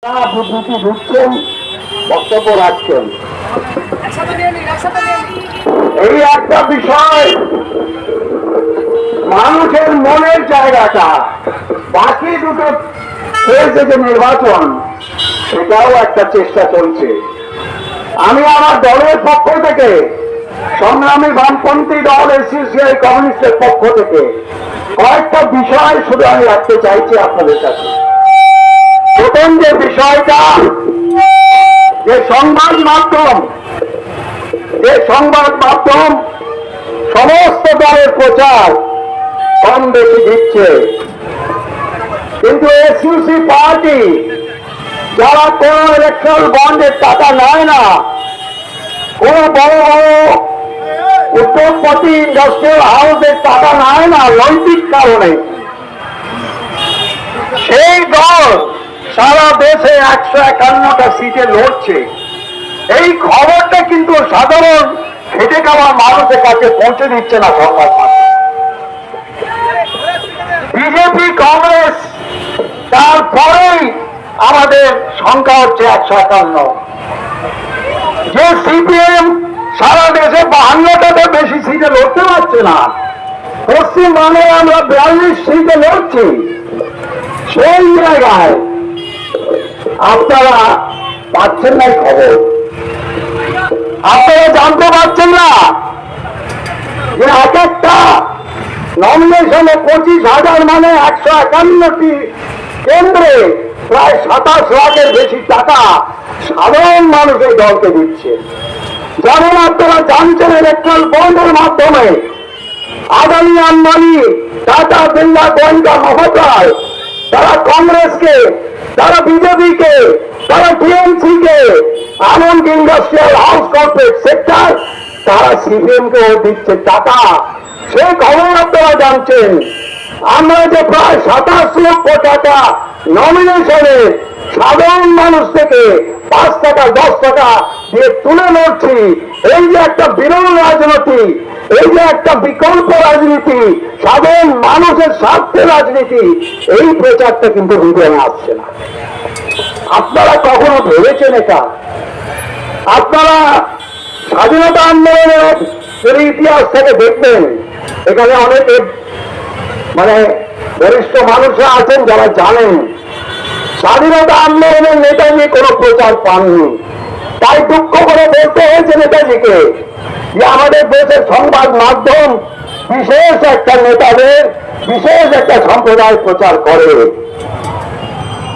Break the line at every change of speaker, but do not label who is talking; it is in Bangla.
বুদ্ধিটি ঢুকছেন, বক্তব্য রাখছেন। এই একটা বিষয়, মানুষের মনের জায়গাটা, বাকি দুটো হয়েছে যে নির্বাচন, সেটাও একটা চেষ্টা চলছে। আমি আমার দলের পক্ষ থেকে, সংগ্রামী বামপন্থী দল এসিসিআই কমিউনিস্টের পক্ষ থেকে কয়েকটা বিষয় শুধু আমি রাখতে চাইছি আপনাদের কাছে। প্রথম যে বিষয়টা, যে সংবাদ মাধ্যম সমস্ত দলের প্রচার কম বেশি দিচ্ছে, কিন্তু এসইউসি পার্টি যারা কোন ইলেকট্রাল বন্ডের টাকা নেয় না, কোন বড় বড় উদ্যোগপতি ইন্ডাস্ট্রিয়াল হাউসের টাকা নেয় না নৈতিক কারণে, সেই দল সারা দেশে 151টা সিটে লড়ছে। এই খবরটা কিন্তু সাধারণ খেটে খাওয়া মানুষের কাছে পৌঁছে দিচ্ছে না সংবাদ মাধ্যম। বিজেপি কংগ্রেস, তারপরেই আমাদের সংখ্যা হচ্ছে 151। যে সিপিএম সারা দেশে 52টাতে বেশি সিটে লড়তে পারছে না, পশ্চিমবঙ্গে আমরা 42 সিটে লড়ছি। সেই জায়গায় আপনারা পাচ্ছেন না খবর, আপনারা জানতে পারছেন না যে এক একটা নমিনেশনে 25,000 মানে 151টি কেন্দ্রে প্রায় 27 লাখের বেশি টাকা সাধারণ মানুষ এই দলকে দিচ্ছে। যেমন আপনারা জানছেন, ইলেকট্রাল বন্ডের মাধ্যমে আদানি, আম্বানি, টাটা, বিড়লা, গোয়েঙ্কা মহোদয়, তারা কংগ্রেসকে, তারা বিজেপিকে, তারা টিএমসিকে, এমনকি ইন্ডাস্ট্রিয়াল হাউস কর্পোরেট সেক্টর, তারা সিপিএম কেও দিচ্ছে টাকা। সেই খবর আপনারা জানছেন। আমরা যে প্রায় 27 লক্ষ টাকা নমিনেশনে সাধারণ মানুষ থেকে 5 টাকা 10 টাকা দিয়ে তুলে লড়ছি, এই যে একটা বিরল রাজনীতি, এই যে একটা বিকল্প রাজনীতি, সাধারণ মানুষের স্বার্থে রাজনীতি, এই প্রচারটা কিন্তু বিজ্ঞানে আসছে না। আপনারা কখনো ভেবেছেন এটা? আপনারা স্বাধীনতা আন্দোলনের যদি ইতিহাস থেকে দেখবেন, এখানে অনেক বরিষ্ঠ মানুষরা আছেন যারা জানেন স্বাধীনতা আন্দোলনের নেতাজি কোনো প্রচার পাননি। তাই দুঃখ করে বলতে হয়েছে নেতাজিকে যে আমাদের দেশের সংবাদ মাধ্যম বিশেষ একটা নেতাদের, বিশেষ একটা সম্প্রদায় প্রচার করে।